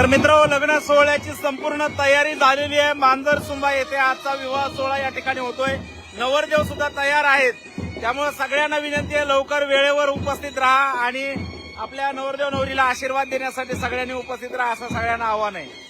तर मित्रांनो, लग्न सोहळ्याची संपूर्ण तयारी झालेली आहे। मांजरसुंबा येथे आजचा विवाह सोहळा या ठिकाणी होतोय। नवरदेव सुद्धा तयार आहेत, त्यामुळे सगळ्यांना विनंती आहे लवकर वेळेवर उपस्थित राहा आणि आपल्या नवरदेव नवरीला आशीर्वाद देण्यासाठी सगळ्यांनी उपस्थित राहा असं सगळ्यांना आव्हान आहे।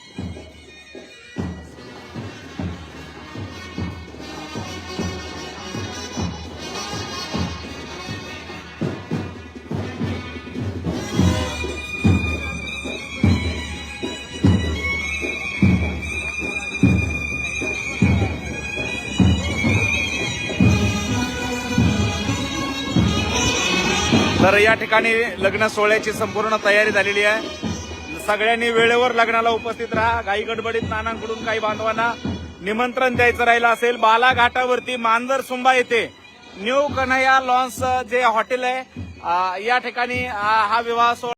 तर या ठिकाणी लग्न सोहळ्याची संपूर्ण तयारी झालेली आहे। सगळ्यांनी वेळेवर लग्नाला उपस्थित राहा। घाई गडबडीत नानांकडून काही बांधवांना निमंत्रण द्यायचं राहिलं असेल, बालाघाटावरती मांजरसुंबा येथे न्यू कन्हैया लॉन्स जे हॉटेल आहे या ठिकाणी हा विवाह सोहळा